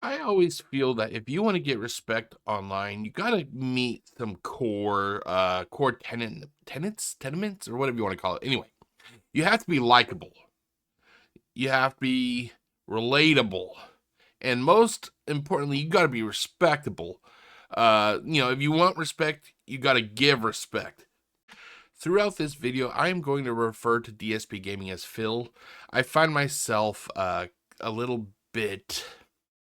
I always feel that if you want to get respect online, you gotta meet some core tenements, or whatever you want to call it. Anyway, you have to be likable. You have to be relatable. And most importantly, you gotta be respectable. If you want respect, you gotta give respect. Throughout this video, I am going to refer to DSP Gaming as Phil. I find myself a little bit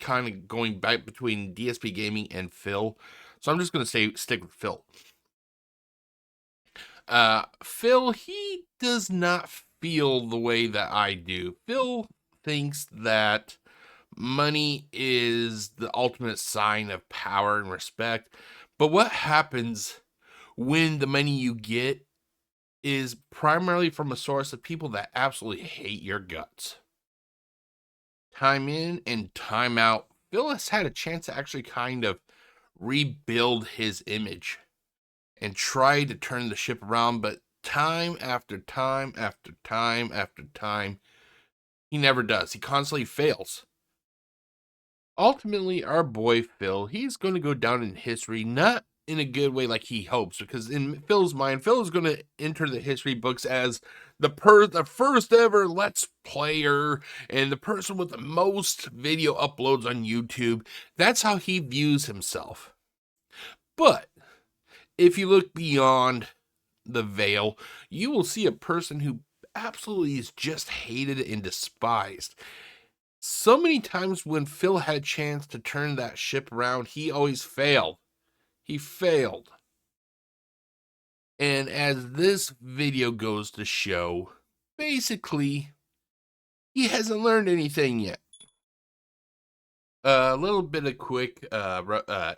kind of going back between DSP Gaming and Phil, so I'm just going to stick with Phil. Phil, he does not feel the way that I do. Phil thinks that money is the ultimate sign of power and respect, but what happens when the money you get is primarily from a source of people that absolutely hate your guts? Time in and time out, Phil has had a chance to actually kind of rebuild his image and try to turn the ship around, but time after time after time after time, he never does. He constantly fails. Ultimately, our boy Phil, he's going to go down in history, not in a good way like he hopes, because in Phil's mind, Phil is going to enter the history books as the first ever Let's Player and the person with the most video uploads on YouTube. That's how he views himself. But if you look beyond the veil, you will see a person who absolutely is just hated and despised. So many times when Phil had a chance to turn that ship around, he always failed. He failed. And as this video goes to show, basically, he hasn't learned anything yet. A little bit of quick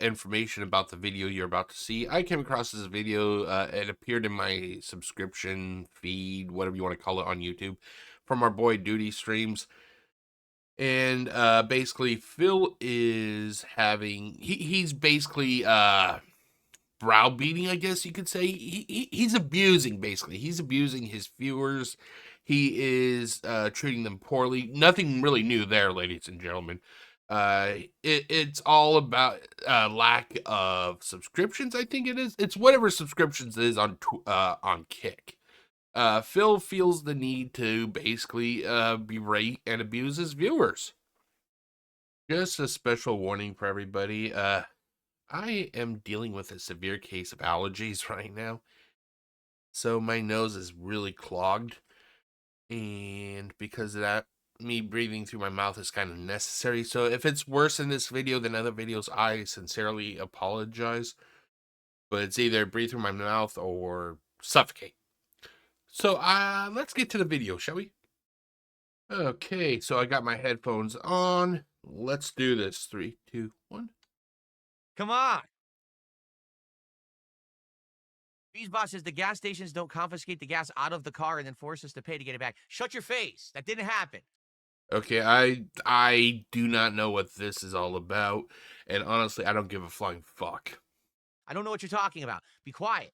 information about the video you're about to see. I came across this video. It appeared in my subscription feed, whatever you want to call it, on YouTube, from our boy Duty Streams. And basically, Phil is having... He's basically browbeating, I guess you could say. He's abusing, basically. He's abusing his viewers. He is treating them poorly. Nothing really new there, ladies and gentlemen. It's all about lack of subscriptions. I think it is. It's whatever subscriptions it is on Kick. Phil feels the need to basically berate and abuse his viewers. Just a special warning for everybody. I am dealing with a severe case of allergies right now, so my nose is really clogged, and because of that, me breathing through my mouth is kind of necessary. So if it's worse in this video than other videos, I sincerely apologize, but it's either breathe through my mouth or suffocate. So let's get to the video, shall we? Okay, so I got my headphones on. Let's do this. 3, 2, 1. Come on. Boss says the gas stations don't confiscate the gas out of the car and then force us to pay to get it back. Shut your face. That didn't happen. Okay, I do not know what this is all about, and honestly, I don't give a flying fuck. I don't know what you're talking about. Be quiet.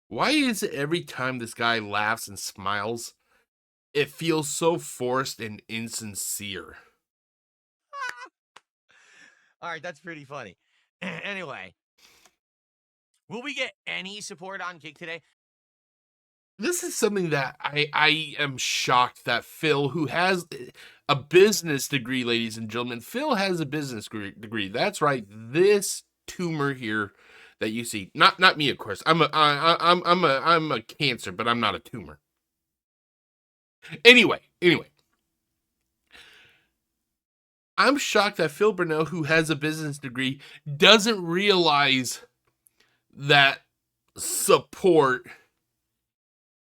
Why is it every time this guy laughs and smiles, it feels so forced and insincere? All right, that's pretty funny. Anyway, will we get any support on Kick today? This is something that I am shocked that Phil, who has a business degree, ladies and gentlemen, Phil has a business degree. That's right. This tumor here that you see, not me, of course. I'm a cancer, but I'm not a tumor. Anyway, I'm shocked that Phil Burnell, who has a business degree, doesn't realize that support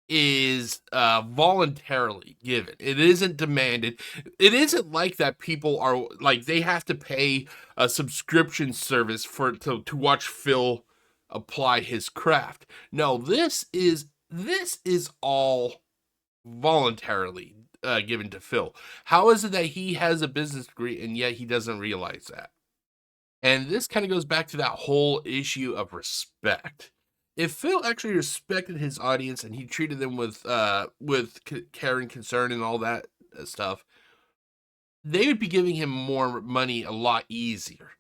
is voluntarily given. It isn't demanded. It isn't like that people are like they have to pay a subscription service to watch Phil apply his craft. No, this is all voluntarily given to Phil. How is it that he has a business degree and yet he doesn't realize that? And this kind of goes back to that whole issue of respect. If Phil actually respected his audience and he treated them with care and concern and all that stuff, they would be giving him more money a lot easier.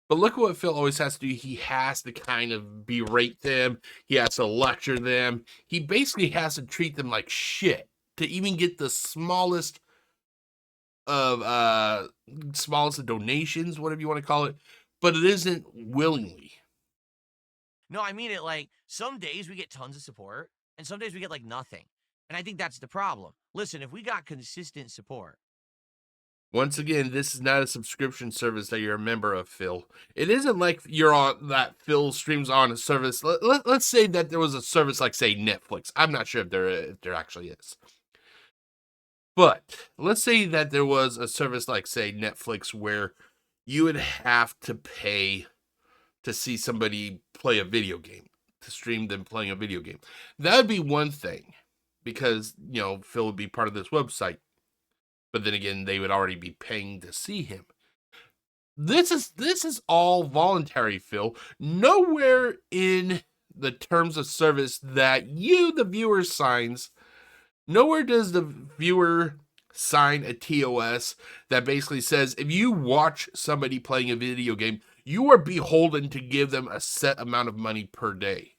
But look at what Phil always has to do. He has to kind of berate them. He has to lecture them. He basically has to treat them like shit to even get the smallest of donations, whatever you want to call it. But it isn't willingly. No, I mean it like some days we get tons of support and some days we get like nothing. And I think that's the problem. Listen, if we got consistent support. Once again, this is not a subscription service that you're a member of, Phil. It isn't like you're on that Phil streams on a service. Let's say that there was a service like, say, Netflix. I'm not sure if there actually is. But let's say that there was a service like, say, Netflix, where you would have to pay to see somebody play a video game, to stream them playing a video game. That would be one thing, because, you know, Phil would be part of this website. But then again, they would already be paying to see him. This is all voluntary, Phil. Nowhere in the terms of service that you, the viewer, signs, nowhere does the viewer sign a TOS that basically says if you watch somebody playing a video game, you are beholden to give them a set amount of money per day.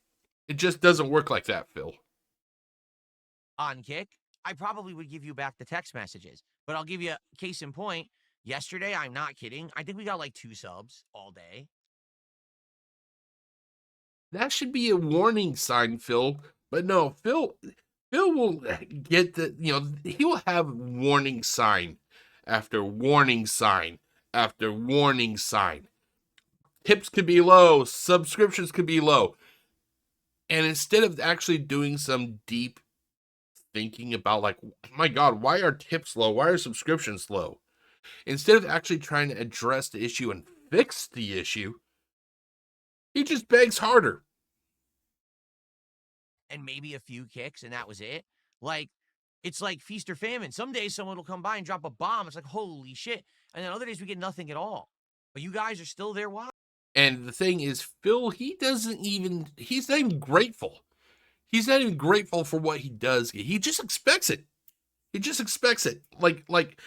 It just doesn't work like that, Phil. On Kick, I probably would give you back the text messages. But I'll give you a case in point. Yesterday, I'm not kidding, I think we got like 2 subs all day. That should be a warning sign, Phil. But no, Phil will get the, you know, he will have warning sign after warning sign after warning sign. Tips could be low, subscriptions could be low. And instead of actually doing some deep thinking about, like, my God, why are tips low? Why are subscriptions low? Instead of actually trying to address the issue and fix the issue, he just begs harder. And maybe a few kicks, and that was it. Like, it's like feast or famine. Some days someone will come by and drop a bomb. It's like, holy shit. And then other days we get nothing at all. But you guys are still there. Why? And the thing is, Phil, he's not even grateful. He's not even grateful for what he does. He just expects it. He just expects it. Like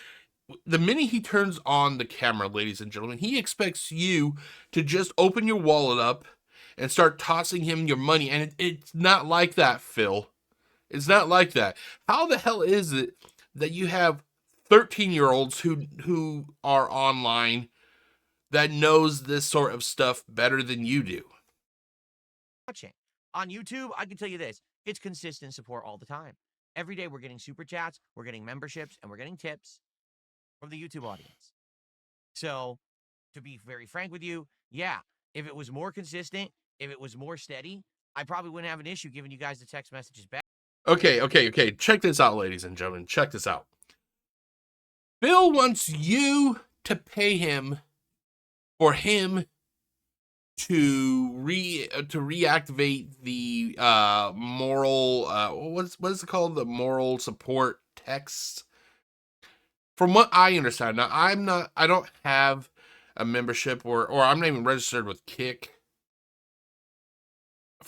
the minute he turns on the camera, ladies and gentlemen, he expects you to just open your wallet up and start tossing him your money. And it's not like that, Phil. It's not like that. How the hell is it that you have 13-year-olds who are online that knows this sort of stuff better than you do? Watching. On YouTube, I can tell you this. It's consistent support all the time. Every day we're getting super chats, we're getting memberships, and we're getting tips from the YouTube audience. So, to be very frank with you, yeah, if it was more consistent, if it was more steady, I probably wouldn't have an issue giving you guys the text messages back. Okay. Check this out, ladies and gentlemen. Check this out. Phil wants you to pay him for him to reactivate the moral what is it called, the moral support text. From what I understand, now I don't have a membership, or I'm not even registered with Kick.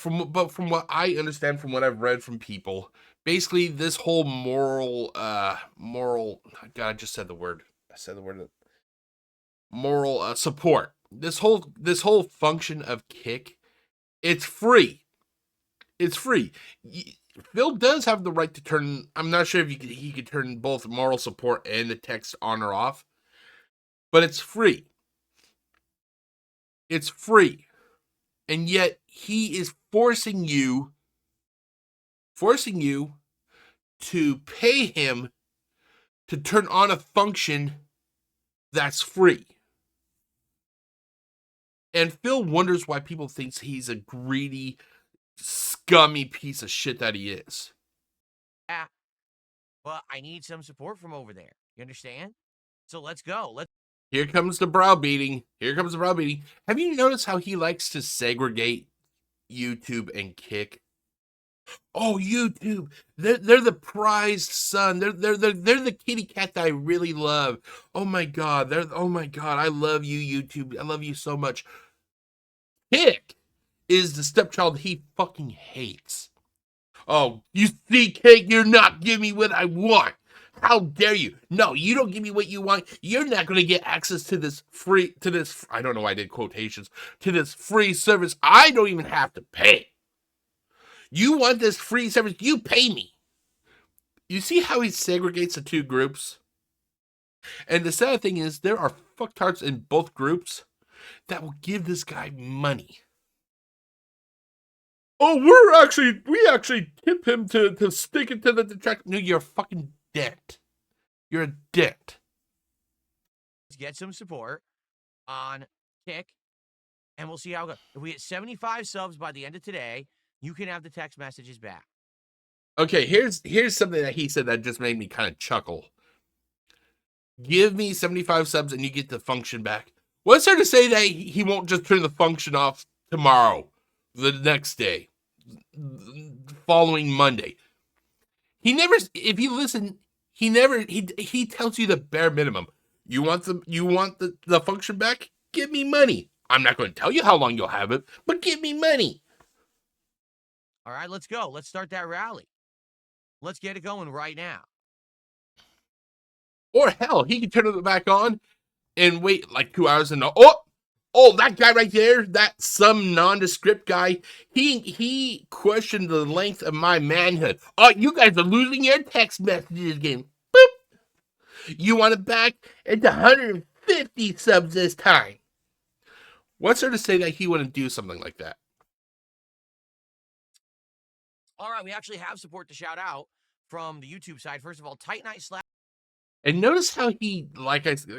But from what I understand, from what I've read from people, basically this whole moral God, I just said the word. I said the word moral support. This whole function of Kick, it's free. It's free. Phil does have the right to turn. I'm not sure if he could turn both moral support and the text on or off, but it's free. It's free, and yet he is forcing you to pay him to turn on a function that's free. And Phil wonders why people think he's a greedy, scummy piece of shit that he is. Yeah. But I need some support from over there. You understand? So let's go. Here comes the browbeating. Have you noticed how he likes to segregate YouTube and Kick? Oh, YouTube. They're the prized son. They're the kitty cat that I really love. Oh my God. I love you, YouTube. I love you so much. Kick is the stepchild he fucking hates. Oh, you see, Kick, you're not giving me what I want. How dare you? No, you don't give me what you want. You're not going to get access to this I don't know why I did quotations, to this free service. I don't even have to pay. You want this free service? You pay me. You see how he segregates the two groups? And the sad thing is, there are fucktards in both groups that will give this guy money. Oh, we actually tip him to stick it to the detractor. No, you're a fucking debt. You're a debt. Let's get some support on Kick, and we'll see how it goes. If we get 75 subs by the end of today, you can have the text messages back. Okay, here's something that he said that just made me kind of chuckle. Give me 75 subs and you get the function back. What's there to say that he won't just turn the function off tomorrow, the next day, following Monday? He never, if you listen, he tells you the bare minimum. You want the function back? Give me money. I'm not going to tell you how long you'll have it, but give me money. All right, let's go. Let's start that rally. Let's get it going right now. Or hell, he can turn it back on and wait like 2 hours and that guy right there, that some nondescript guy, he questioned the length of my manhood. Oh, you guys are losing your text messages again. Boop. You want it back? It's 150 subs this time. What's there to say that he wouldn't do something like that? All right, we actually have support to shout out from the YouTube side. First of all, Tight Night Slash. And notice how he,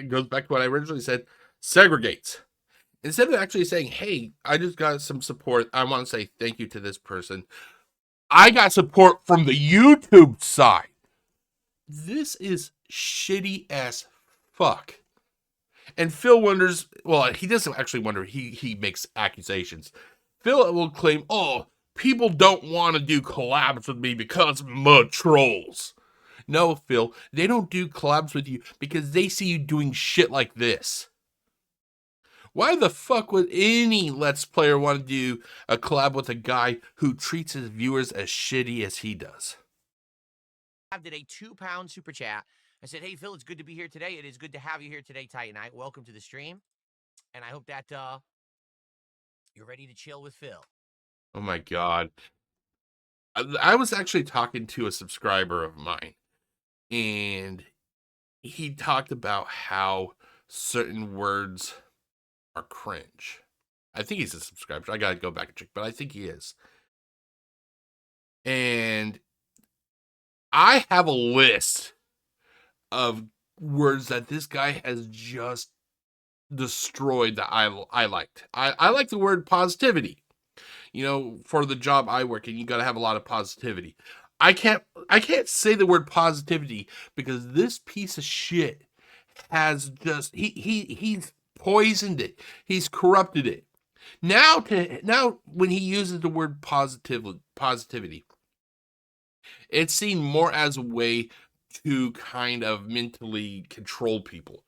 goes back to what I originally said, segregates. Instead of actually saying, hey, I just got some support, I want to say thank you to this person. I got support from the YouTube side. This is shitty as fuck. And Phil wonders, well, he doesn't actually wonder, he makes accusations. Phil will claim, oh, people don't want to do collabs with me because I'm trolls. No, Phil, they don't do collabs with you because they see you doing shit like this. Why the fuck would any Let's Player want to do a collab with a guy who treats his viewers as shitty as he does? I did a £2 super chat. I said, hey, Phil, it's good to be here today. It is good to have you here today, Tight Night. Welcome to the stream. And I hope that you're ready to chill with Phil. Oh my God. I was actually talking to a subscriber of mine, and he talked about how certain words are cringe. I think he's a subscriber. I gotta go back and check, but I think he is. And I have a list of words that this guy has just destroyed that I liked. I like the word positivity. You know, for the job I work in, you got to have a lot of positivity. I can't say the word positivity because this piece of shit has just he's poisoned it. He's corrupted it. Now when he uses the word positivity, it's seen more as a way to kind of mentally control people.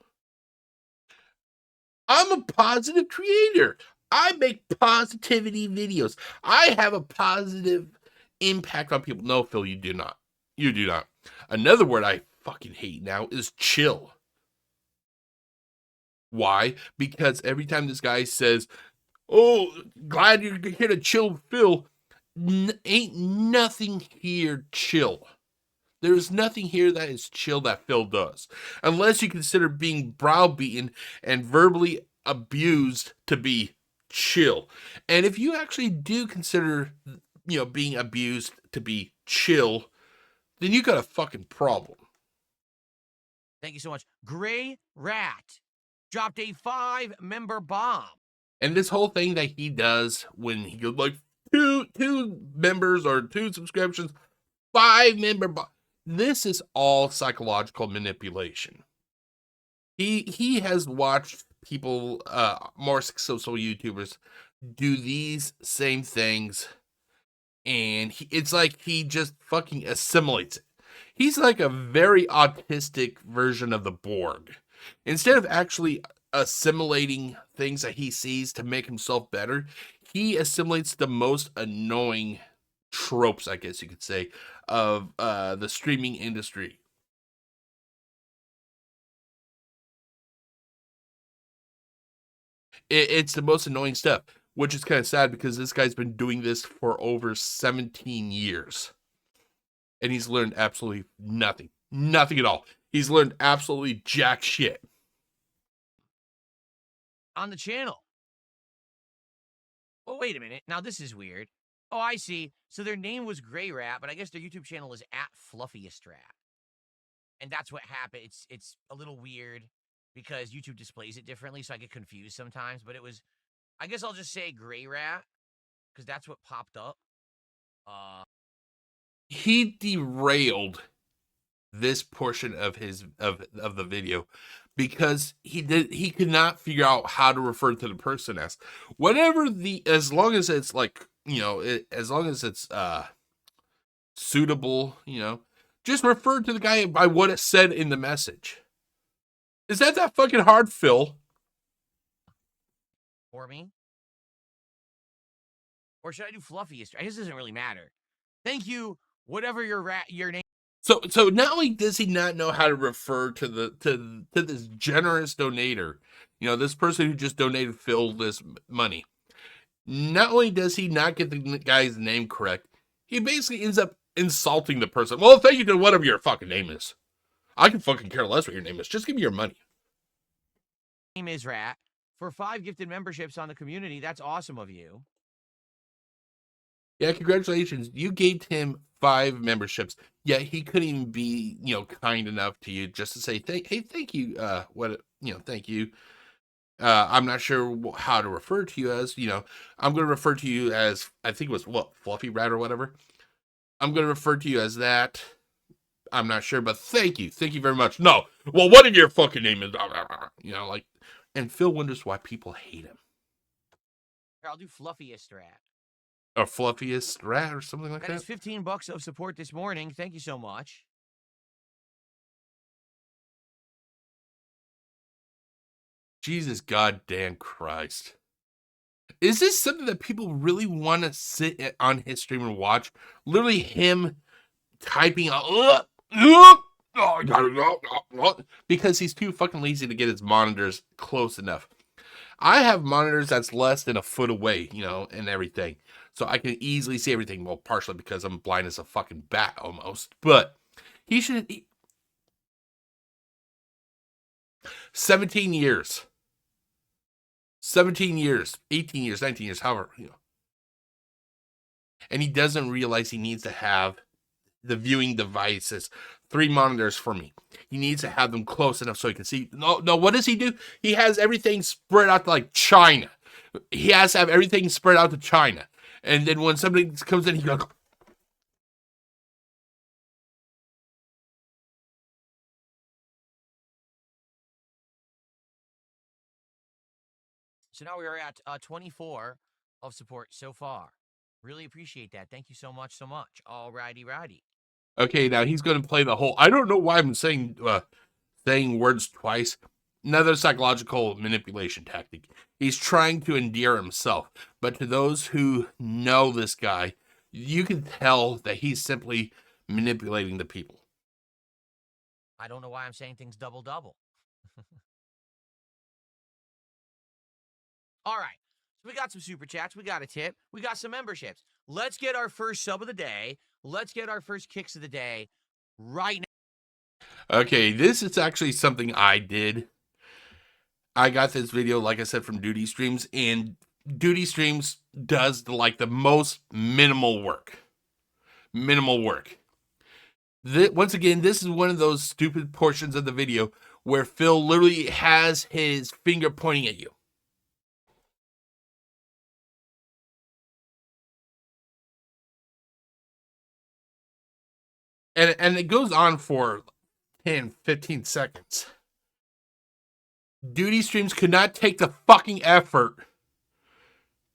I'm a positive creator. I make positivity videos. I have a positive impact on people. No, Phil, you do not. You do not. Another word I fucking hate now is chill. Why? Because every time this guy says, oh, glad you're here to chill, Phil, ain't nothing here chill. There's nothing here that is chill that Phil does. Unless you consider being browbeaten and verbally abused to be chill. And if you actually do consider, being abused to be chill, then you got a fucking problem. Thank you so much. Gray Rat dropped a 5-member bomb. And this whole thing that he does when he goes like two members or 2 subscriptions, 5-member bomb. This is all psychological manipulation. He has watched people, more successful YouTubers, do these same things, and it's like he just fucking assimilates it. He's like a very autistic version of the Borg. Instead of actually assimilating things that he sees to make himself better, he assimilates the most annoying tropes, I guess you could say, of the streaming industry. It's the most annoying stuff, which is kind of sad because this guy's been doing this for over 17 years. And he's learned absolutely nothing. Nothing at all. He's learned absolutely jack shit. On the channel. Well, wait a minute. Now, this is weird. Oh, I see. So their name was Gray Rat, but I guess their YouTube channel is @FluffiestRat. And that's what happened. It's a little weird because YouTube displays it differently, so I get confused sometimes. But it was, I guess I'll just say Gray Rat because that's what popped up. He derailed this portion of his of the video because he could not figure out how to refer to the person as whatever as long as it's like, you know, as long as it's suitable, you know, just refer to the guy by what it said in the message. Is that fucking hard, Phil? For me? Or should I do Fluffiest? I guess it doesn't really matter. Thank you, whatever your name. So not only does he not know how to refer to this generous donator, you know, this person who just donated Phil this money. Not only does he not get the guy's name correct, he basically ends up insulting the person. Well, thank you to whatever your fucking name is. I can fucking care less what your name is. Just give me your money. Name is Rat. For 5 gifted memberships on the community, that's awesome of you. Yeah, congratulations. You gave him 5 memberships, yet he couldn't even be, you know, kind enough to you just to say, thank you, thank you. I'm not sure how to refer to you as, you know, I'm going to refer to you as, I think it was, Fluffy Rat or whatever. I'm going to refer to you as that. I'm not sure, but thank you. Thank you very much. No, well, what in your fucking name is, you know, like, and Phil wonders why people hate him. I'll do Fluffiest Rat. Or Fluffiest Rat or something like that. That is $15 of support this morning. Thank you so much. Jesus goddamn Christ. Is this something that people really want to sit on his stream and watch? Literally him typing out, because he's too fucking lazy to get his monitors close enough. I have monitors that's less than a foot away, you know, and everything. So I can easily see everything. Well, partially because I'm blind as a fucking bat almost. But he should... 17 years. 17 years, 18 years, 19 years, however, you know. And he doesn't realize he needs to have the viewing devices, 3 monitors for me. He needs to have them close enough so he can see. No, what does he do? He has everything spread out to like China. He has to have everything spread out to China. And then when somebody comes in, he goes... So now we are at 24 of support so far. Really appreciate that. Thank you so much. Alrighty. Okay, now he's going to play the whole... I don't know why I'm saying words twice. Another psychological manipulation tactic. He's trying to endear himself. But to those who know this guy, you can tell that he's simply manipulating the people. I don't know why I'm saying things double. All right. So we got some super chats. We got a tip. We got some memberships. Let's get our first sub of the day. Let's get our first kicks of the day right now. Okay, this is actually something I did. I got this video, like I said, from Duty Streams, and Duty Streams does the most minimal work. Once again, this is one of those stupid portions of the video where Phil literally has his finger pointing at you. And it goes on for 10, 15 seconds. Duty Streams could not take the fucking effort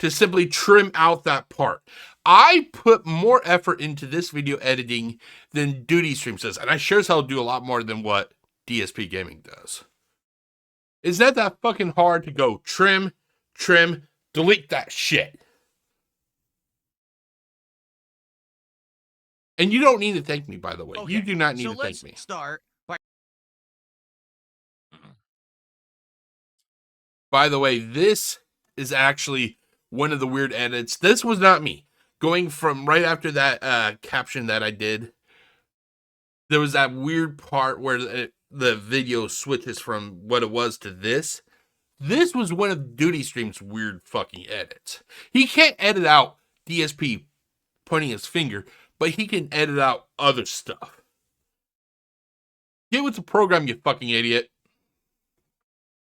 to simply trim out that part. I put more effort into this video editing than Duty Streams does, and I sure as hell do a lot more than what dspgaming does. Is that fucking hard to go trim, delete that shit? And you don't need to thank me, by the way. Okay. You do not need to thank me. Start by By the way, this is actually one of the weird edits. This was not me. Going from right after that caption that I did, there was that weird part where the video switches from what it was to this. This was one of Duty Stream's weird fucking edits. He can't edit out DSP pointing his finger, but he can edit out other stuff. Get with the program, you fucking idiot.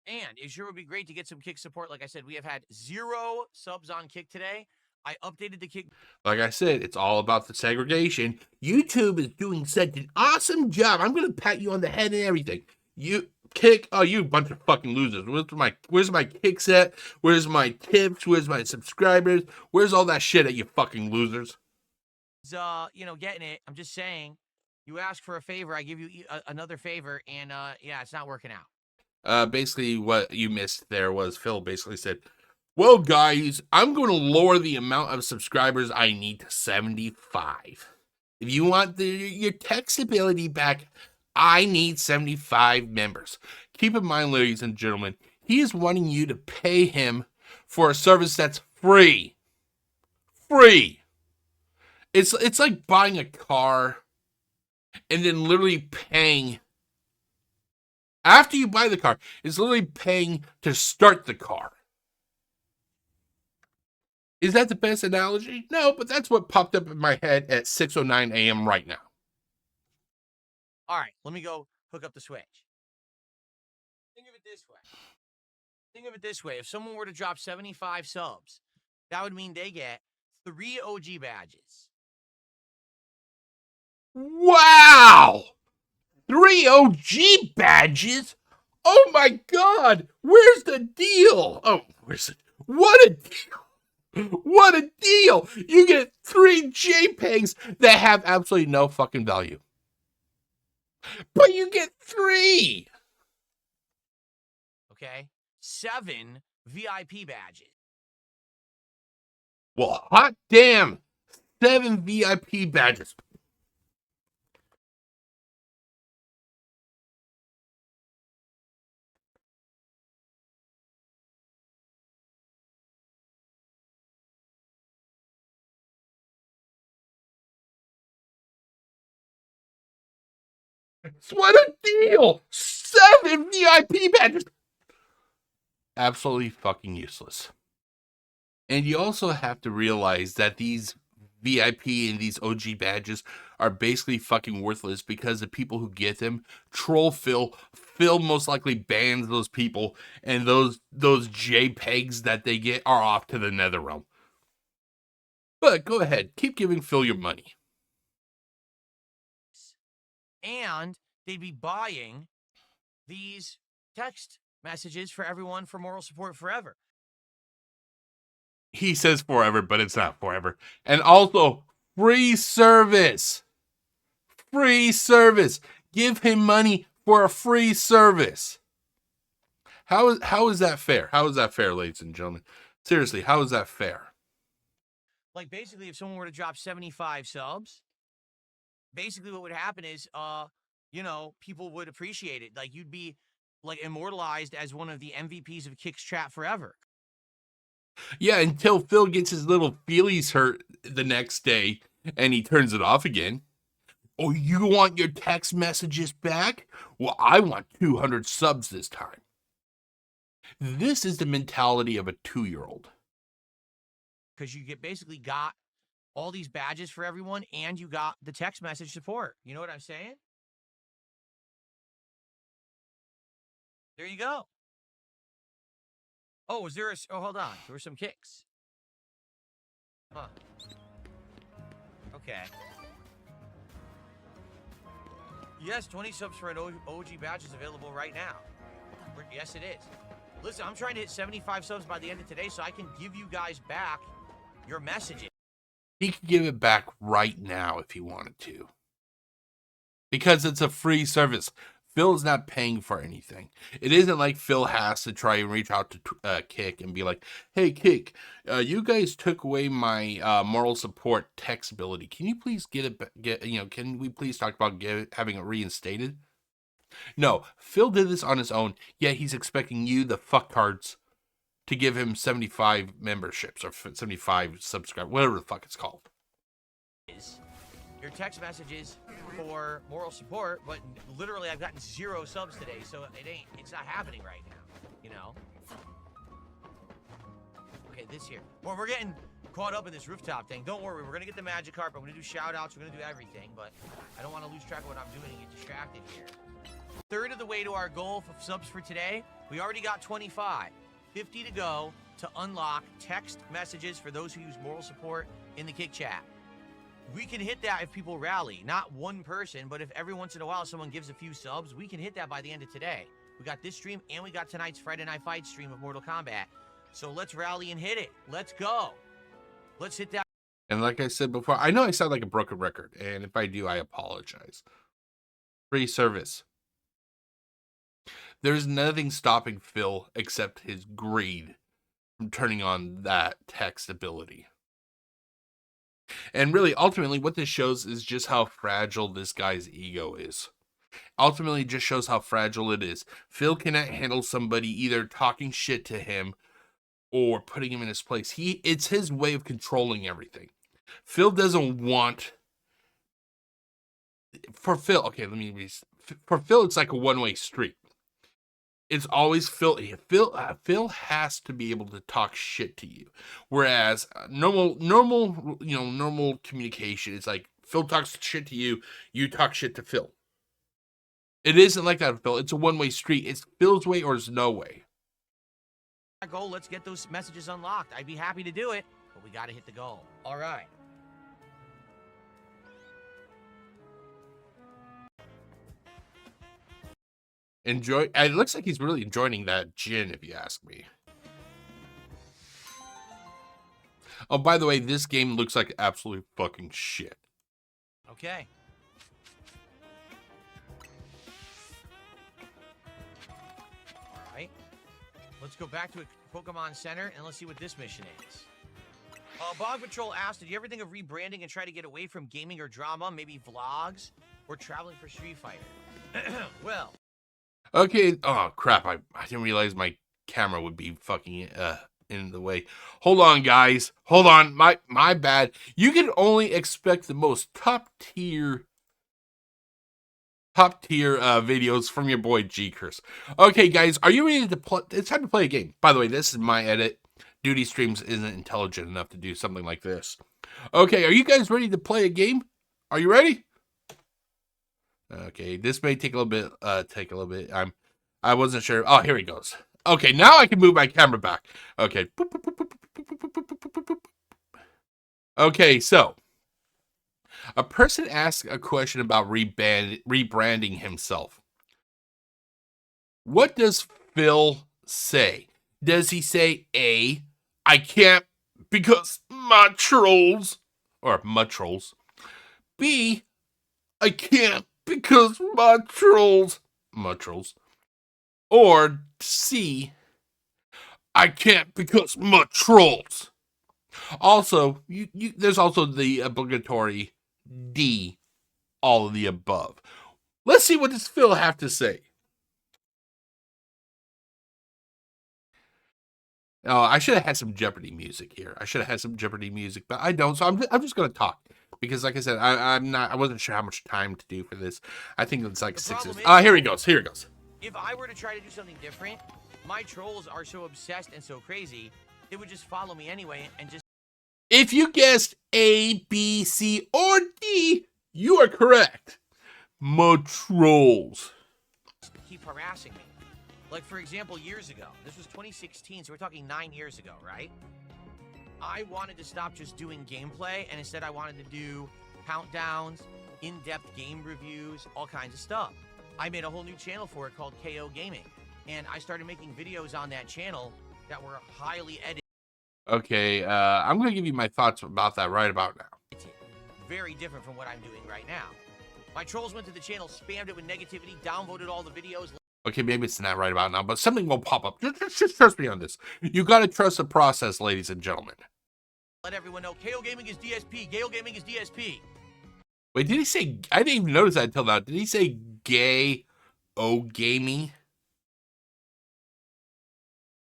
And it sure would be great to get some Kick support. Like I said, we have had 0 subs on Kick today. I updated the Kick. Like I said, it's all about the segregation. YouTube is doing such an awesome job. I'm gonna pat you on the head and everything. You Kick, oh, you bunch of fucking losers. Where's my Kick set? Where's my tips? Where's my subscribers? Where's all that shit at you fucking losers? Getting it. I'm just saying, you ask for a favor, I give you another favor, and yeah, it's not working out. Basically what you missed there was Phil basically said, well, guys, I'm going to lower the amount of subscribers I need to 75. If you want your text ability back, I need 75 members. Keep in mind, ladies and gentlemen, he is wanting you to pay him for a service that's free. Free. It's like buying a car and then literally paying. After you buy the car, it's literally paying to start the car. Is that the best analogy? No, but that's what popped up in my head at 6:09 a.m. right now. All right, let me go hook up the switch. Think of it this way. If someone were to drop 75 subs, that would mean they get 3 OG badges. Wow! 3 OG badges? Oh my god! Where's the deal? Oh, where's it? What a deal! What a deal! You get 3 JPEGs that have absolutely no fucking value. But you get 3! Okay? 7 VIP badges. Well, hot damn! 7 VIP badges. What a deal! 7 VIP badges! Absolutely fucking useless. And you also have to realize that these VIP and these OG badges are basically fucking worthless because the people who get them troll Phil. Phil most likely bans those people, and those JPEGs that they get are off to the nether realm. But go ahead, keep giving Phil your money. And they'd be buying these text messages for everyone for moral support forever. He says forever, but it's not forever. And also, free service. Free service. Give him money for a free service. How is that fair? How is that fair, ladies and gentlemen? Seriously, how is that fair? Like, basically, if someone were to drop 75 subs, basically what would happen is, people would appreciate it. Like, you'd be, like, immortalized as one of the MVPs of Kick's chat forever. Yeah, until Phil gets his little feelies hurt the next day and he turns it off again. Oh, you want your text messages back? Well, I want 200 subs this time. This is the mentality of a 2-year-old. Because you basically got all these badges for everyone and you got the text message support. You know what I'm saying? There you go. Oh, hold on. There were some kicks. Huh. Okay. Yes, 20 subs for an OG badge is available right now. Yes, it is. Listen, I'm trying to hit 75 subs by the end of today so I can give you guys back your messages. He could give it back right now if he wanted to. Because it's a free service. Phil's not paying for anything. It isn't like Phil has to try and reach out to Kick and be like, hey, Kick, you guys took away my moral support text ability. Can you please can we please talk about having it reinstated? No, Phil did this on his own, yet he's expecting you, the fucktards, to give him 75 memberships or 75 subscribers, whatever the fuck it's called. Your text messages for moral support, but literally I've gotten 0 subs today, so it's not happening right now, you know? Okay, this here. Well, we're getting caught up in this rooftop thing. Don't worry, we're gonna get the magic carpet, we're gonna do shout outs, we're gonna do everything, but I don't wanna lose track of what I'm doing and get distracted here. Third of the way to our goal of subs for today. We already got 25. 50 to go to unlock text messages for those who use moral support in the Kick chat. We can hit that if people rally. Not one person, but if every once in a while someone gives a few subs, we can hit that by the end of today. We got this stream, and we got tonight's Friday Night Fight stream of Mortal Kombat. So let's rally and hit it. Let's go. Let's hit that. And like I said before, I know I sound like a broken record, and if I do, I apologize. Free service. There's nothing stopping Phil except his greed from turning on that text ability. And really, ultimately, what this shows is just how fragile this guy's ego is. Ultimately, it just shows how fragile it is. Phil cannot handle somebody either talking shit to him or putting him in his place. It's his way of controlling everything. Phil doesn't want... For Phil, okay, for Phil, it's like a one-way street. It's always Phil. Phil has to be able to talk shit to you. Whereas normal communication, it's like Phil talks shit to you, you talk shit to Phil. It isn't like that, Phil. It's a one-way street. It's Phil's way or it's no way. Goal. Let's get those messages unlocked. I'd be happy to do it, but we got to hit the goal. All right. Enjoy. It looks like he's really enjoying that gin, if you ask me. Oh, by the way, this game looks like absolute fucking shit. Okay. All right. Let's go back to Pokemon Center and let's see what this mission is. Bog Patrol asked, did you ever think of rebranding and try to get away from gaming or drama, maybe vlogs, or traveling for Street Fighter? Well. Okay. Oh, crap. I didn't realize my camera would be fucking in the way. Hold on, guys. Hold on. My bad. You can only expect the most top tier videos from your boy GCurse. Okay, guys. Are you ready to play? It's time to play a game. By the way, this is my edit. Duty Streams isn't intelligent enough to do something like this. Okay, are you guys ready to play a game? Are you ready? Okay, this may take a little bit. I wasn't sure. Oh, here he goes. Okay, now I can move my camera back. Okay. Okay, so a person asks a question about rebranding himself. What does Phil say? Does he say A, I can't because my trolls, or my trolls? B, I can't because my trolls. Or C, I can't because my trolls. Also, there's also the obligatory D, all of the above. Let's see what does Phil have to say. Oh, I should have had some Jeopardy music here. But I don't. So I'm just gonna talk because, like I said, I wasn't sure how much time to do for this. I think it's like 6 minutes. Here he goes. If I were to try to do something different, my trolls are so obsessed and so crazy, they would just follow me anyway and just... If you guessed A, B, C, or D, you are correct. My trolls keep harassing me. Like, for example, years ago, this was 2016, so we're talking 9 years ago, right? I wanted to stop just doing gameplay, and instead I wanted to do countdowns, in-depth game reviews, all kinds of stuff. I made a whole new channel for it called KO Gaming, and I started making videos on that channel that were highly edited. Okay, I'm going to give you my thoughts about that right about now. Very different from what I'm doing right now. My trolls went to the channel, spammed it with negativity, downvoted all the videos. Okay, maybe it's not right about now, but something will pop up. Just trust me on this. You got to trust the process, ladies and gentlemen. Let everyone know KO Gaming is DSP. KO Gaming is DSP. Wait, did he say... I didn't even notice that until now. Did he say gay gaming?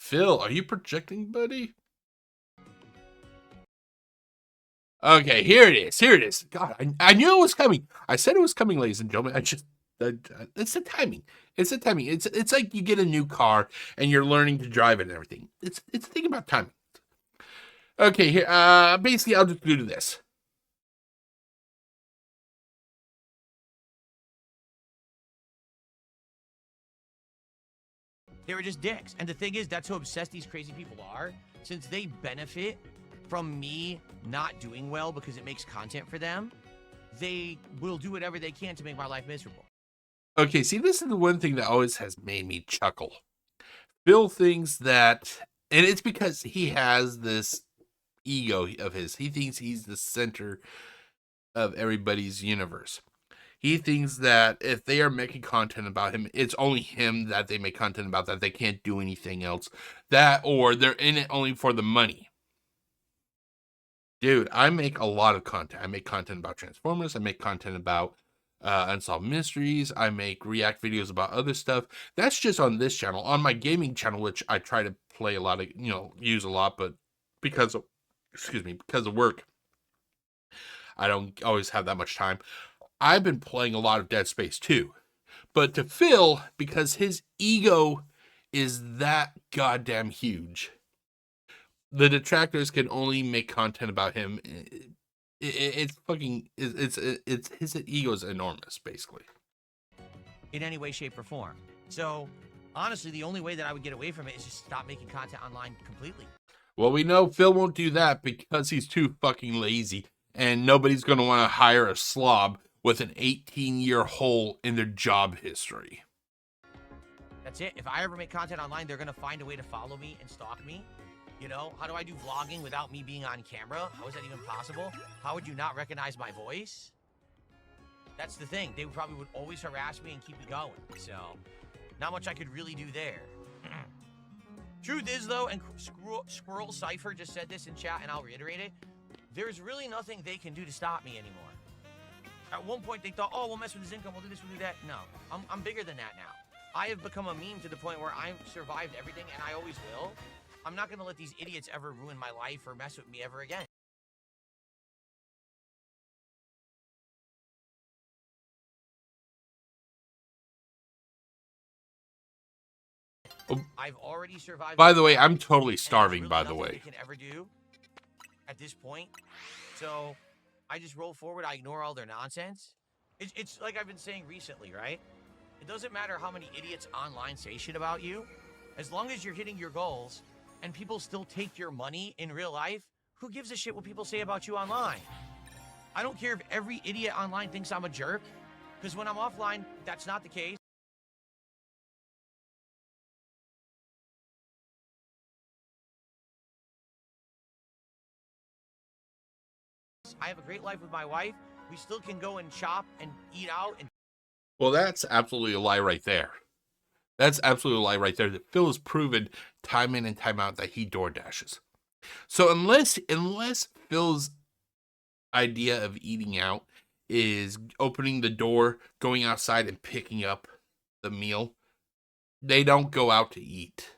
Phil, are you projecting, buddy? Okay, here it is. Here it is. God, I knew it was coming. I said it was coming, ladies and gentlemen. It's the timing. It's the timing. It's like you get a new car and you're learning to drive it and everything. It's a thing about timing. Okay, here. Basically, I'll just do this. They were just dicks. And the thing is, that's how obsessed these crazy people are. Since they benefit from me not doing well because it makes content for them, they will do whatever they can to make my life miserable. Okay, see, this is the one thing that always has made me chuckle. Phil thinks that, and it's because he has this ego of his. He thinks he's the center of everybody's universe. He thinks that if they are making content about him, it's only him that they make content about, that they can't do anything else. That, or they're in it only for the money. Dude, I make a lot of content. I make content about Transformers. I make content about Unsolved Mysteries. I make react videos about other stuff. That's just on this channel. On my gaming channel, which I try to play a lot of, use a lot, but because of work, I don't always have that much time. I've been playing a lot of Dead Space too. But to Phil, because his ego is that goddamn huge, the detractors can only make content about him. It's his ego is enormous, basically. In any way, shape, or form. So, honestly, the only way that I would get away from it is just stop making content online completely. Well, we know Phil won't do that because he's too fucking lazy, and nobody's going to want to hire a slob with an 18-year hole in their job history. That's it. If I ever make content online, they're going to find a way to follow me and stalk me. You know, how do I do vlogging without me being on camera? How is that even possible? How would you not recognize my voice? That's the thing. They probably would always harass me and keep me going. So, not much I could really do there. Truth is, though, and Squirrel Cypher just said this in chat, and I'll reiterate it, there's really nothing they can do to stop me anymore. At one point, they thought, oh, we'll mess with his income, we'll do this, we'll do that. No, I'm bigger than that now. I have become a meme to the point where I've survived everything, and I always will. I'm not going to let these idiots ever ruin my life or mess with me ever again. I've already survived. By the way, I'm totally starving, really, by the way. Can ever do at this point. So I just roll forward. I ignore all their nonsense. It's like I've been saying recently, right? It doesn't matter how many idiots online say shit about you. As long as you're hitting your goals and people still take your money in real life, who gives a shit what people say about you online? I don't care if every idiot online thinks I'm a jerk, because when I'm offline, that's not the case. I have a great life with my wife. We still can go and shop and eat out. Well, that's absolutely a lie right there. That's absolutely a lie right there. That Phil has proven time in and time out that he door dashes. So unless Phil's idea of eating out is opening the door, going outside, and picking up the meal, they don't go out to eat.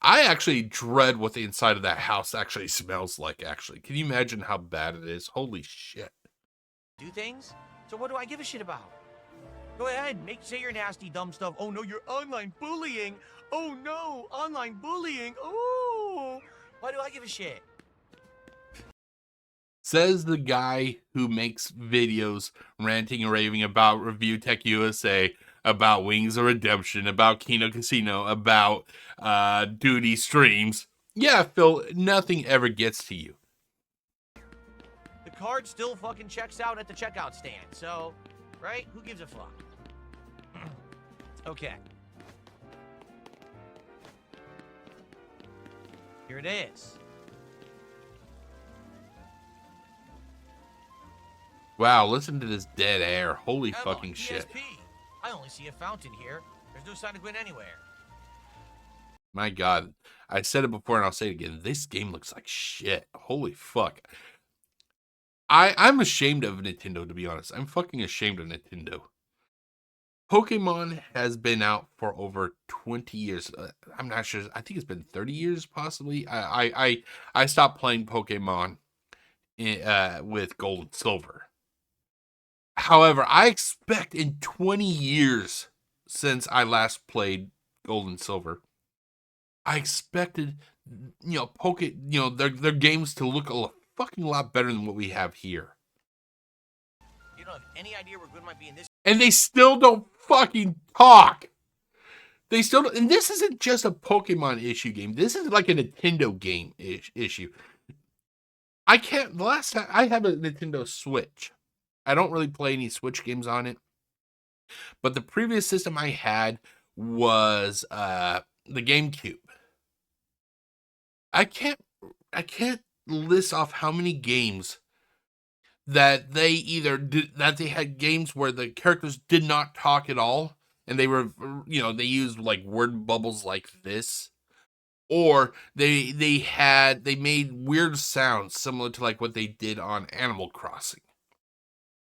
I actually dread what the inside of that house actually smells like, actually. Can you imagine how bad it is? Holy shit. Do things? So what do I give a shit about? Go ahead, say your nasty, dumb stuff. Oh no, you're online bullying. Oh no, online bullying. Oh, why do I give a shit? Says the guy who makes videos ranting and raving about Review Tech USA, about Wings of Redemption, about Kino Casino, about Duty Streams. Yeah, Phil, nothing ever gets to you. The card still fucking checks out at the checkout stand, so, right? Who gives a fuck? Okay. Here it is. Wow, listen to this dead air. Holy fucking shit. I only see a fountain here. There's no sign of Gwen anywhere. My God. I said it before and I'll say it again. This game looks like shit. Holy fuck. I'm ashamed of Nintendo, to be honest. I'm fucking ashamed of Nintendo. Pokemon has been out for over 20 years. I'm not sure. I think it's been 30 years, possibly. I stopped playing Pokemon with Gold and Silver. However, I expect in 20 years since I last played Gold and Silver, I expected, their games to look a fucking lot better than what we have here. You don't have any idea where good might be in this. And they still don't fucking talk. They still don't, and this isn't just a Pokemon issue game. This is like a Nintendo game issue. The last time I have a Nintendo Switch. I don't really play any Switch games on it. But the previous system I had was the GameCube. I can't list off how many games that they had games where the characters did not talk at all, and they were, they used like word bubbles like this, or they made weird sounds similar to like what they did on Animal Crossing.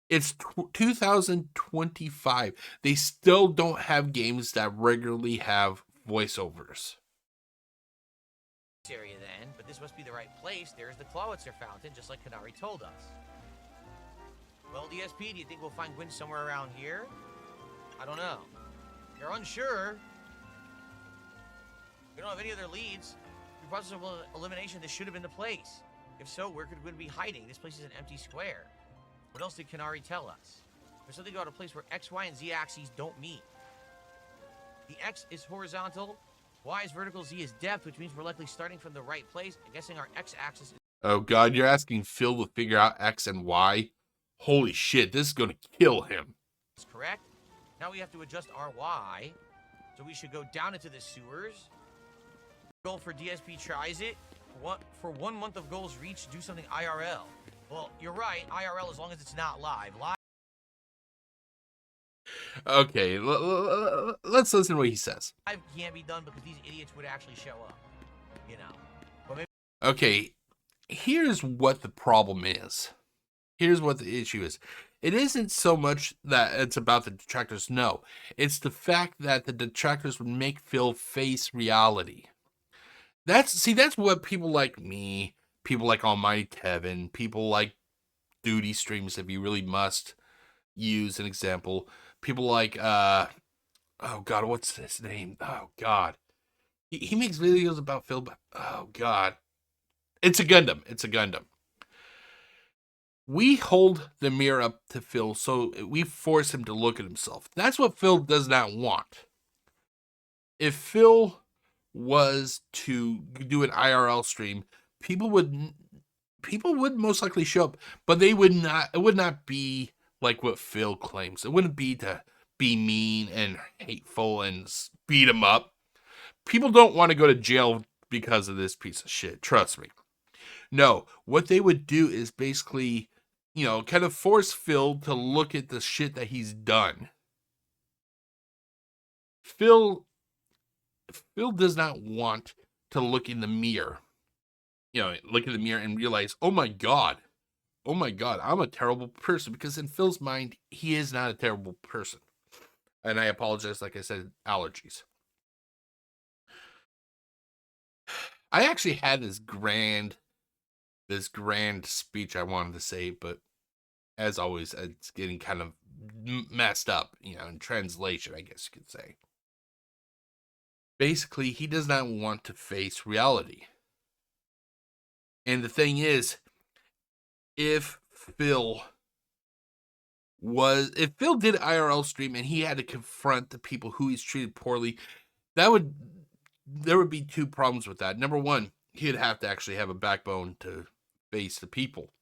It's 2025. They still don't have games that regularly have voiceovers. Area then, but this must be the right place. There's the Clawitzer fountain, just like Kanari told us. Well, DSP, do you think we'll find Gwyn somewhere around here? I don't know. You're unsure. We don't have any other leads. Through process of elimination, this should have been the place. If so, where could Gwyn be hiding? This place is an empty square. What else did Kanari tell us? There's something about a place where X, Y, and Z axes don't meet. The X is horizontal, Y is vertical, Z is depth, which means we're likely starting from the right place. I'm guessing our X axis is... Oh god, you're asking Phil to figure out X and Y? Holy shit, this is gonna kill him. That's correct. Now we have to adjust our Y. So we should go down into the sewers. Goal for DSP tries it. For 1 month of goals reached, do something IRL. Well, you're right, IRL as long as it's not live. Okay, let's listen to what he says. Live can't be done because these idiots would actually show up. You know. But maybe... Okay, here's what the problem is. Here's what the issue is. It isn't so much that it's about the detractors, no. It's the fact that the detractors would make Phil face reality. That's what people like me, people like Almighty Kevin, people like Duty Streams, if you really must use an example. People like, oh god, what's his name? Oh god. He makes videos about Phil, but oh god. It's a Gundam. We hold the mirror up to Phil, so we force him to look at himself. That's what Phil does not want. If Phil was to do an IRL stream, people would most likely show up, but they would not. It would not be like what Phil claims. It wouldn't be to be mean and hateful and beat him up. People don't want to go to jail because of this piece of shit. Trust me. No, what they would do is basically, kind of force Phil to look at the shit that he's done. Phil does not want to look in the mirror. Look in the mirror and realize, oh my god, I'm a terrible person. Because in Phil's mind, he is not a terrible person. And I apologize, like I said, allergies. I actually had this grand speech I wanted to say, but as always, it's getting kind of messed up, in translation, I guess you could say. Basically, he does not want to face reality. And the thing is, if Phil did IRL stream and he had to confront the people who he's treated poorly, there would be two problems with that. Number one, he'd have to actually have a backbone to face the people.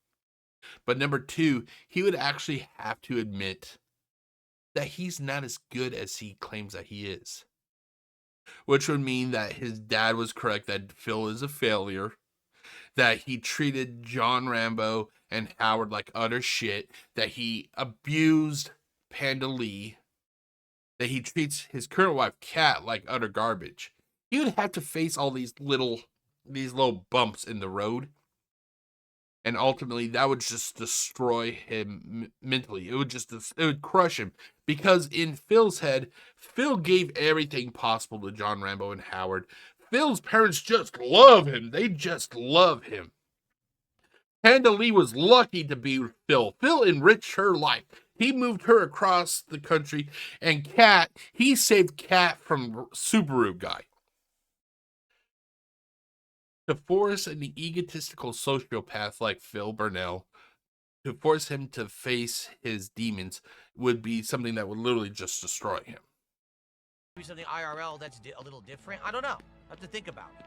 But number two, he would actually have to admit that he's not as good as he claims that he is. Which would mean that his dad was correct, that Phil is a failure, that he treated John Rambo and Howard like utter shit, that he abused Panda Lee, that he treats his current wife, Kat, like utter garbage. He would have to face all these little bumps in the road. And ultimately, that would just destroy him mentally. It would crush him. Because in Phil's head, Phil gave everything possible to John Rambo and Howard. Phil's parents just love him. They just love him. Panda Lee was lucky to be with Phil. Phil enriched her life. He moved her across the country. And Kat, he saved Kat from Subaru guy. To force an egotistical sociopath like Phil Burnell, to force him to face his demons would be something that would literally just destroy him. Do something IRL that's a little different. I don't know. I have to think about it.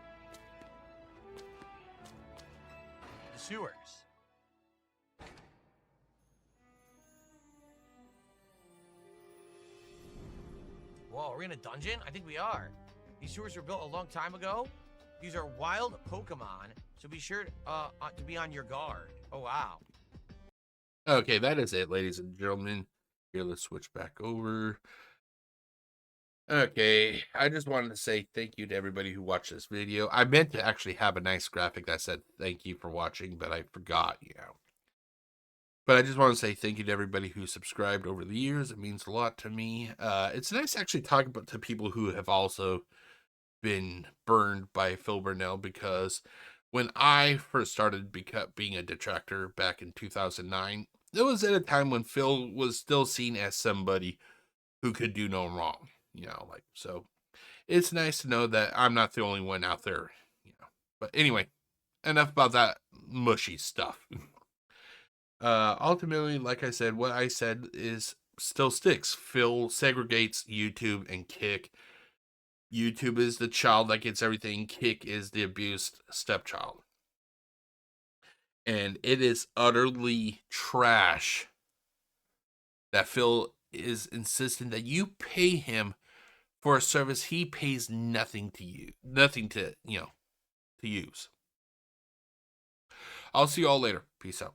The sewers. Whoa, are we in a dungeon? I think we are. These sewers were built a long time ago. These are wild Pokemon, so be sure to be on your guard. Oh, wow. Okay, that is it, ladies and gentlemen. Here, let's switch back over. Okay, I just wanted to say thank you to everybody who watched this video. I meant to actually have a nice graphic that said thank you for watching, but I forgot, But I just want to say thank you to everybody who subscribed over the years. It means a lot to me. It's nice to actually talk about to people who have also been burned by Phil Burnell, because when I first started being a detractor back in 2009, it was at a time when Phil was still seen as somebody who could do no wrong, so it's nice to know that I'm not the only one out there, But anyway, enough about that mushy stuff. Ultimately, like I said, what I said is still sticks. Phil segregates YouTube and Kick. YouTube is the child that gets everything. Kick is the abused stepchild. And it is utterly trash that Phil is insisting that you pay him for a service he pays nothing to use. I'll see you all later. Peace out.